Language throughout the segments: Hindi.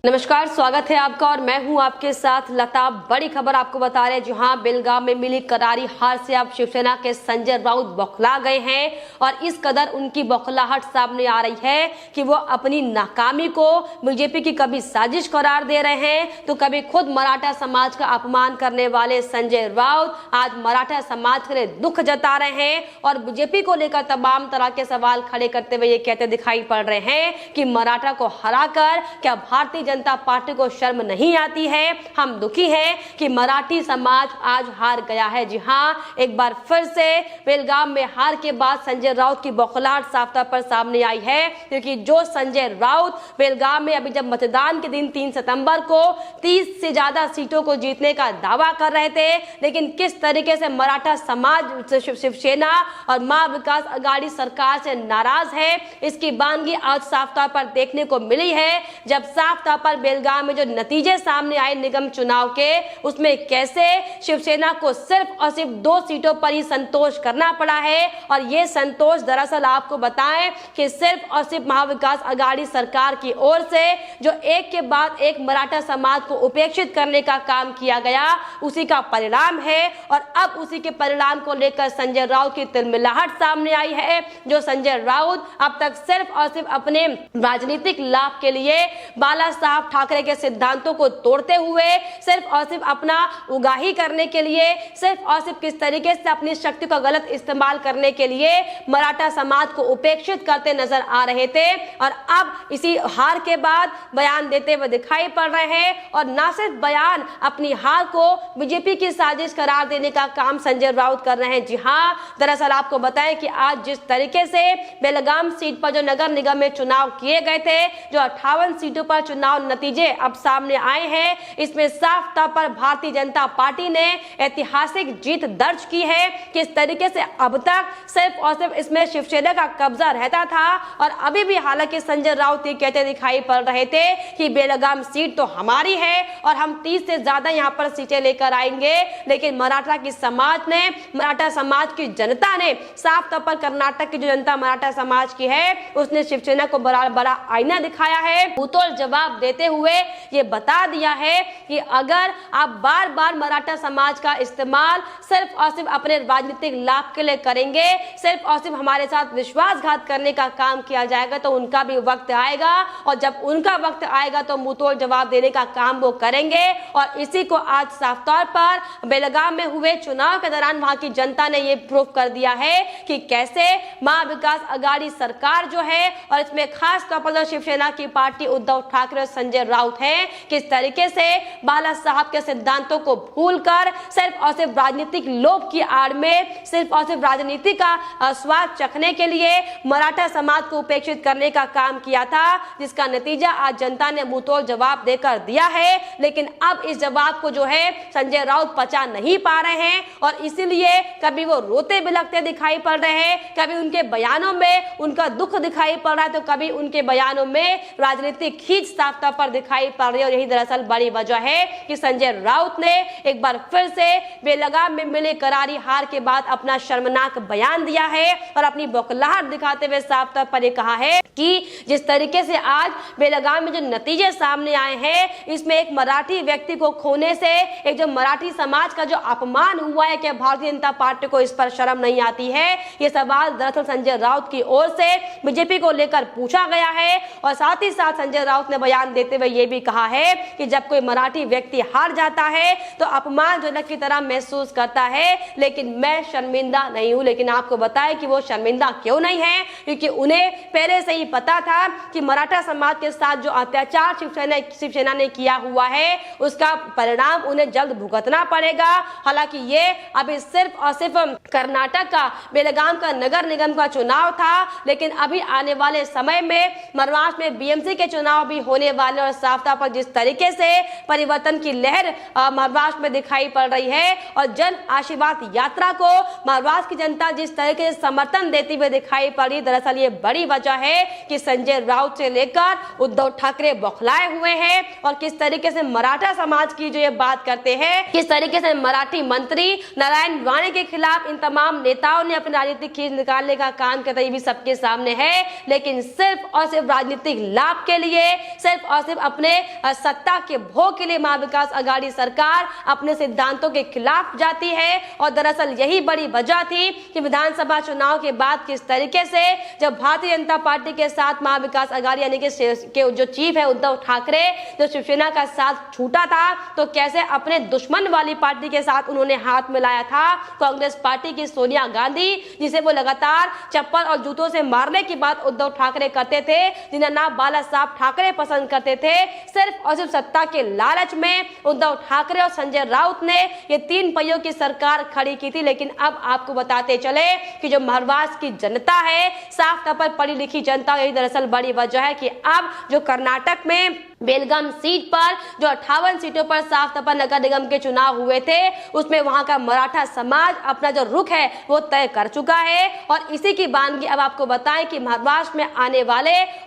नमस्कार, स्वागत है आपका और मैं हूं आपके साथ लता। बड़ी खबर आपको बता रहे हैं, जहां बेलगाम में मिली करारी हार से अब शिवसेना के संजय राउत बौखला गए हैं और इस कदर उनकी बौखलाहट सामने आ रही है कि वो अपनी नाकामी को बीजेपी की कभी साजिश करार दे रहे हैं तो कभी खुद मराठा समाज का अपमान करने वाले संजय राउत आज मराठा समाज के लिए दुख जता रहे हैं और बीजेपी को लेकर तमाम तरह के सवाल खड़े करते हुए ये कहते दिखाई पड़ रहे हैं कि मराठा को हराकर क्या भारतीय जनता पार्टी को शर्म नहीं आती है। हम दुखी हैं कि मराठी समाज आज हार गया है। जी हां, एक बार फिर से बेलगाम में हार के बाद संजय राउत की बौखलाहट साफ तौर पर सामने आई है, क्योंकि जो संजय राउत बेलगाम में अभी जब मतदान के दिन 3 सितंबर को 30 से ज्यादा सीटों को जीतने का दावा कर रहे थे, लेकिन किस तरीके से मराठा समाज शिवसेना और मां विकास आघाड़ी सरकार से नाराज है, इसकी बानगी आज साफ तौर पर देखने को मिली है। जब साफ तौर पर बेलगाम में जो नतीजे सामने आए निगम चुनाव के, उसमें कैसे शिवसेना को सिर्फ और सिर्फ 2 सीटों पर ही संतोष करना पड़ा है और ये संतोष दरअसल आपको बताएं कि सिर्फ और सिर्फ महाविकास आघाड़ी सरकार की ओर से जो एक के बाद एक मराठा समाज को उपेक्षित करने का काम किया गया, उसी का परिणाम है। और अब उसी के परिणाम को लेकर संजय राउत की तिलमिलाहट सामने आई है। जो संजय राउत अब तक सिर्फ और सिर्फ अपने राजनीतिक लाभ के लिए बाला साहब ठाकरे के सिद्धांतों को तोड़ते हुए सिर्फ और सिर्फ अपना उगाही करने के लिए, सिर्फ और सिर्फ किस तरीके से अपनी शक्ति का गलत इस्तेमाल करने के लिए मराठा समाज को उपेक्षित करते नजर आ रहे थे और अब इसी हार के बाद बयान देते हुए दिखाई पड़ रहे हैं। और ना सिर्फ बयान, अपनी हार को बीजेपी की साजिश करार देने का काम संजय राउत कर रहे हैं। जी हां, दरअसल आपको बताएं कि आज जिस तरीके से बेलगाम सीट पर जो नगर निगम में चुनाव किए गए थे, जो 58 सीटों पर चुनाव नतीजे अब सामने आए हैं, इसमें साफ तौर पर भारतीय जनता पार्टी ने ऐतिहासिक जीत दर्ज की है। किस तरीके से अब तक सिर्फ और सिर्फ इसमें शिवसेना का कब्जा रहता था और अभी भी हालांकि संजय राउत ये कहते दिखाई पड़ रहे थे कि बेलगाम सीट तो हमारी है और हम 30 से ज्यादा यहाँ पर सीटें लेकर आएंगे, लेकिन मराठा की समाज ने, मराठा समाज की जनता ने, साफ तौर पर कर्नाटक की जो जनता मराठा समाज की है, उसने शिवसेना को बड़ा बड़ा आईना दिखाया है। मुंहतोड़ जवाब देते हुए ये बता दिया है कि अगर आप बार बार मराठा समाज का इस्तेमाल सिर्फ और सिर्फ अपने राजनीतिक लाभ के लिए करेंगे, सिर्फ और सिर्फ हमारे साथ विश्वासघात करने का काम किया जाएगा, तो उनका भी वक्त आएगा और जब उनका वक्त आएगा तो मुंहतोड़ जवाब देने का काम वो करेंगे। और इसी को आज साफ तौर पर बेलगाम में हुए चुनाव के दौरान वहां की जनता ने ये प्रूफ कर दिया है कि कैसे मां विकास आघाड़ी सरकार जो है, और इसमें खास तौर पर शिवसेना की पार्टी उद्धव ठाकरे और संजय राउत हैं, किस तरीके से बाला साहब के सिद्धांतों को भूलकर सिर्फ और सिर्फ राजनीतिक लोभ की आड़ में, सिर्फ और सिर्फ राजनीति का स्वाद चखने के लिए मराठा समाज को उपेक्षित करने का काम किया था, जिसका नतीजा आज जनता ने मुंहतोड़ जवाब देकर दिया है। लेकिन अब इस जवाब को जो है संजय राउत पचा नहीं पा रहे हैं और इसीलिए कभी वो रोते बिलखते दिखाई पड़ रहे हैं, कभी उनके बयानों में उनका दुख दिखाई पड़ रहा है, तो कभी उनके बयानों में राजनीतिक खींच साफ तौर पर दिखाई पड़ रही है। और यही दरअसल बड़ी वजह है कि संजय राउत ने एक बार फिर से बेलगाम में मिले करारी हार के बाद अपना शर्मनाक बयान दिया है और अपनी बौखलाहट दिखाते हुए साफ तौर पर कहा है कि जिस तरीके से आज बेलगाम में जो नतीजे सामने आए हैं, इसमें एक मराठी व्यक्ति को खोने से एक जो मराठी समाज का जो अपमान हुआ है, क्या भारतीय जनता पार्टी को इस पर शर्म नहीं आती है? ये सवाल दरअसल संजय राउत की ओर से बीजेपी को लेकर पूछा गया है और साथ ही साथ संजय राउत ने बयान देते हुए ये भी कहा है कि जब कोई मराठी व्यक्ति हार जाता है तो अपमानजनक की तरह महसूस करता है, लेकिन मैं शर्मिंदा नहीं हूं। लेकिन आपको बताएं कि वो शर्मिंदा क्यों नहीं है, क्योंकि उन्हें पहले से ही पता था कि मराठा समाज के साथ जो अत्याचार शिवसेना ने किया हुआ है, उसका परिणाम उन्हें जल्द भुगतना पड़ेगा। हालांकि ये अभी सिर्फ और सिर्फ कर्नाटक का बेलगाम का नगर निगम का चुनाव था, लेकिन अभी आने वाले समय में महाराष्ट्र में बीएमसी के चुनाव भी होने वाले और साफ तौर पर जिस तरीके से परिवर्तन की लहर महाराष्ट्र में दिखाई पड़ रही है और जन आशीर्वाद यात्रा को महाराष्ट्र की जनता जिस तरीके से समर्थन देती हुई दिखाई पड़ रही, दरअसल ये बड़ी वजह है कि संजय राउत से लेकर उद्धव ठाकरे बौखलाए हुए हैं और किस तरीके से मराठा समाज की जो ये बात करते हैं, किस तरीके से मराठी मंत्री नारायण राणे के खिलाफ इन तमाम नेताओं ने अपनी राजनीतिक खींच निकालने का काम करते भी सबके सामने है, लेकिन सिर्फ और सिर्फ राजनीतिक लाभ के लिए, सिर्फ और सिर्फ अपने सत्ता के भोग के लिए महाविकास आघाड़ी सरकार अपने सिद्धांतों के खिलाफ जाती है। और दरअसल यही बड़ी वजह थी कि विधानसभा चुनाव के बाद किस तरीके से जब भारतीय जनता पार्टी के साथ महाविकास आघाड़ी यानी कि जो चीफ है उद्धव ठाकरे जो शिवसेना का साथ छूटा था, तो कैसे अपने दुश्मन वाली पार्टी के साथ उन्होंने हाथ मिलाया था कांग्रेस पार्टी की सोनिया गांधी, जिसे वो लगातार चप्पल और जूतों से मारने की बात उद्धव ठाकरे करते थे, जिन्हें नाम बाला साहब ठाकरे पसंद करते थे। सिर्फ और सिर्फ सत्ता के लालच में उद्धव ठाकरे और संजय राउत ने ये 3 पहियों की सरकार खड़ी की थी। लेकिन अब आपको बताते चले कि जो महाराष्ट्र की जनता है, साफ तौर पर पढ़ी लिखी जनता, यही दरअसल बड़ी वजह है कि अब जो कर्नाटक में बेलगाम सीट पर जो 58 सीटों पर साफ तौर पर नगर निगम के चुनाव हुए थे, उसमें वहां का मराठा समाज अपना जो रुख है वो तय कर चुका है। और इसी की बानगी अब आपको बताएं कि महाराष्ट्र में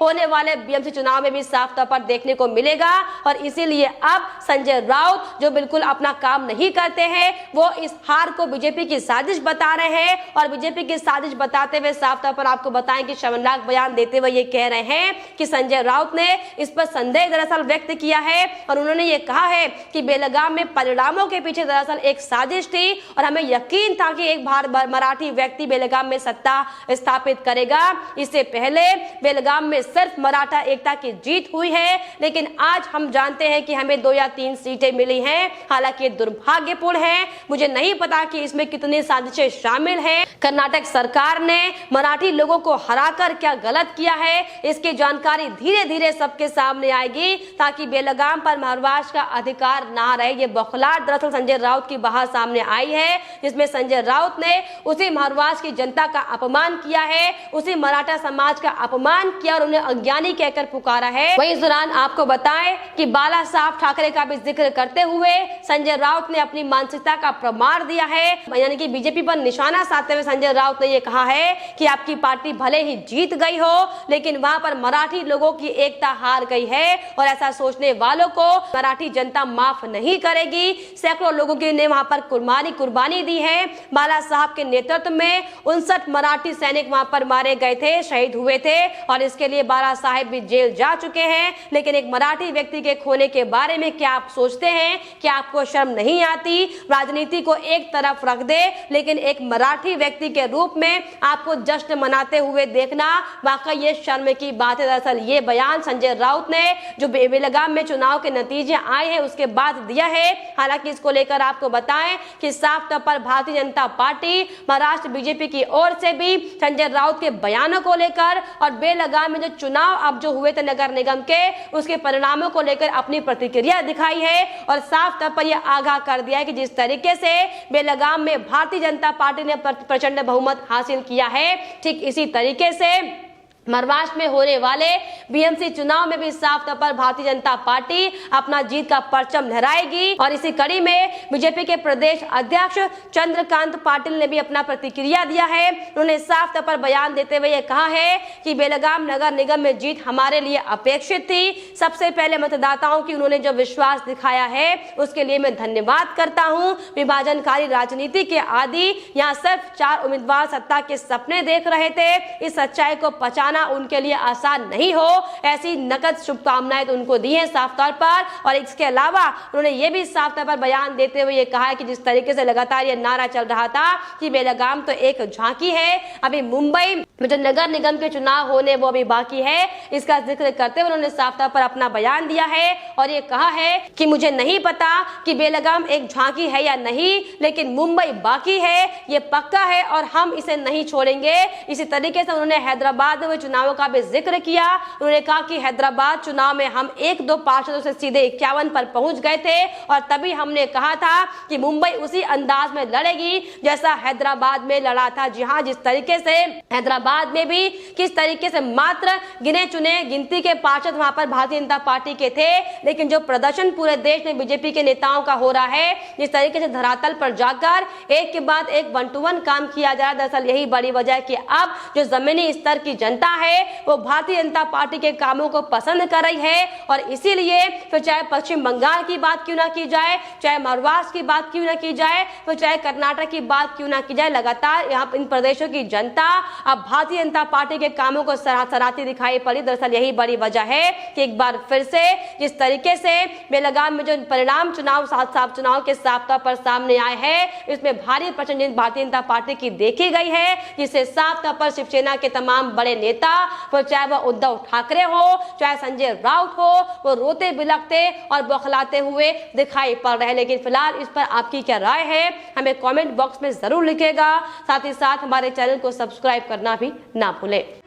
होने वाले बीएमसी चुनाव में भी साफ तौर पर देखने को मिलेगा। और इसीलिए अब संजय राउत जो बिल्कुल अपना काम नहीं करते हैं, वो इस हार को बीजेपी की साजिश बता रहे हैं। और बीजेपी की साजिश बताते हुए साफ तौर पर आपको बताएं कि शर्मनाक बयान देते हुए ये कह रहे हैं कि संजय राउत ने इस पर संदेह दरअसल व्यक्त किया है। और उन्होंने ये कहा है कि बेलगाम में परिणामों के पीछे दरअसल एक साजिश थी और हमें यकीन था कि एक मराठी व्यक्ति बेलगाम में सत्ता स्थापित करेगा। इससे पहले बेलगाम में सिर्फ मराठा एकता की जीत हुई है, लेकिन आज हम जानते हैं कि हमें 2 या 3 सीटें मिली हैं। हालांकि दुर्भाग्यपूर्ण है, मुझे नहीं पता कि इसमें कितनी साजिशें शामिल हैं। कर्नाटक सरकार ने मराठी लोगों को हराकर क्या गलत किया है, इसकी जानकारी धीरे धीरे सबके सामने आएगी, ताकि बेलगाम पर महाराष्ट्र का अधिकार ना रहे। ये बौखलाहट दरअसल संजय राउत की बाहर सामने आई है, जिसमें संजय राउत ने उसी महाराष्ट्र की जनता का अपमान किया है, उसी मराठा समाज का अपमान किया और उन्हें अज्ञानी कहकर पुकारा है। वहीं इस दौरान आपको बताएं कि बाला साहब ठाकरे का भी जिक्र करते हुए संजय राउत ने अपनी मानसिकता का प्रमाण दिया है, यानी कि बीजेपी पर निशाना साधते हुए संजय राउत ने यह कहा है कि आपकी पार्टी भले ही जीत गई हो, लेकिन वहां पर मराठी लोगों की एकता हार गई है और ऐसा सोचने वालों को मराठी जनता माफ नहीं करेगी। सैकड़ों लोगों ने वहां पर कुर्बानी दी है। बाला साहब के नेतृत्व में 59 मराठी सैनिक वहां पर मारे गए थे, शहीद हुए थे और इसके लिए बाला साहब भी जेल जा चुके हैं। लेकिन एक मराठी व्यक्ति के खोने के बारे में क्या आप सोचते हैं? क्या आपको शर्म नहीं आती? राजनीति को एक तरफ रख दे, लेकिन एक मराठी व्यक्ति के रूप में आपको जश्न मनाते हुए देखना वाकई ये शर्म की बात है। दरअसल ये बयान संजय राउत ने जो बेलगाम में चुनाव के नतीजे आए हैं उसके बाद दिया है। हालांकि इसको लेकर आपको बताएं कि साफ तौर पर भारतीय जनता पार्टी महाराष्ट्र बीजेपी की ओर से भी संजय राउत के बयानों को लेकर और बेलगाम में जो चुनाव अब जो हुए थे नगर निगम के, उसके परिणामों को लेकर अपनी प्रतिक्रिया दिखाई है और साफ तौर पर यह आगाह कर दिया है कि जिस तरीके से बेलगाम में भारतीय जनता पार्टी ने प्रचंड बहुमत हासिल किया है, ठीक इसी तरीके से महाराष्ट्र में होने वाले बीएमसी चुनाव में भी साफ तौर पर भारतीय जनता पार्टी अपना जीत का परचम लहराएगी। और इसी कड़ी में बीजेपी के प्रदेश अध्यक्ष चंद्रकांत पाटिल ने भी अपना प्रतिक्रिया दिया है। उन्होंने साफ तौर पर बयान देते हुए कहा है कि बेलगाम नगर निगम में जीत हमारे लिए अपेक्षित थी। सबसे पहले मतदाताओं की उन्होंने जो विश्वास दिखाया है उसके लिए मैं धन्यवाद करता हूं। विभाजनकारी राजनीति के आदि यहाँ सिर्फ 4 उम्मीदवार सत्ता के सपने देख रहे थे। इस सच्चाई को पहचाना उनके लिए आसान नहीं हो, ऐसी नकद शुभकामनाएं तो उनको दी है साफ तौर पर। और इसके अलावा उन्होंने ये भी साफ तौर पर बयान देते हुए ये कहा है कि जिस तरीके से लगातार ये नारा चल रहा था कि बेलगाम तो एक झांकी है, अभी मुंबई में जो नगर निगम के चुनाव होने वो अभी बाकी है, इसका जिक्र करते हुए उन्होंने साफ तौर पर अपना बयान दिया है और ये कहा है कि मुझे नहीं पता कि बेलगाम एक झांकी है या नहीं, लेकिन मुंबई बाकी है, ये पक्का है और हम इसे नहीं छोड़ेंगे। इसी तरीके से उन्होंने हैदराबाद में चुनावों का भी जिक्र किया। उन्होंने कहा कि हैदराबाद चुनाव में हम 1-2 पार्षदों से सीधे 51 पर पहुंच गए थे और तभी हमने कहा था कि मुंबई उसी अंदाज में लड़ेगी जैसा हैदराबाद में लड़ा था। जी हाँ, जिस तरीके से हैदराबाद में भी किस तरीके से मात्र गिने चुने गिनती के पार्षद वहां पर भारतीय जनता पार्टी के थे, लेकिन जो प्रदर्शन पूरे देश में बीजेपी के नेताओं का हो रहा है, जिस तरीके से धरातल पर जाकर एक के बाद एक 1-to-1 काम किया जा रहा है, दरअसल यही बड़ी वजह है कि अब जो जमीनी स्तर की जनता है वो भारतीय जनता पार्टी के कामों को पसंद कर रही है। और इसीलिए फिर चाहे पश्चिम बंगाल की बात क्यों ना की जाए, चाहे महाराष्ट्र की बात क्यों ना की जाए, फिर चाहे कर्नाटक की बात क्यों ना की जाए, लगातार यहाँ इन प्रदेशों की जनता अब भारतीय जनता पार्टी के कामों को सराहती दिखाई पड़ी। दरअसल यही बड़ी वजह है कि एक बार फिर से जिस तरीके से बेलगाम में जो परिणाम चुनाव के साफ तौर पर सामने आए हैं, इसमें भारी प्रचंड भारतीय जनता पार्टी की देखी गई है, जिससे साफ तौर पर शिवसेना के तमाम बड़े नेता, वो चाहे वह उद्धव ठाकरे हो, चाहे संजय राउत हो, वो रोते बिलखते और बौखलाते हुए दिखाई पड़ रहे हैं। लेकिन फिलहाल इस पर आपकी क्या राय है, हमें कमेंट बॉक्स में जरूर लिखेगा। साथ ही साथ हमारे चैनल को सब्सक्राइब करना भी ना भूलें।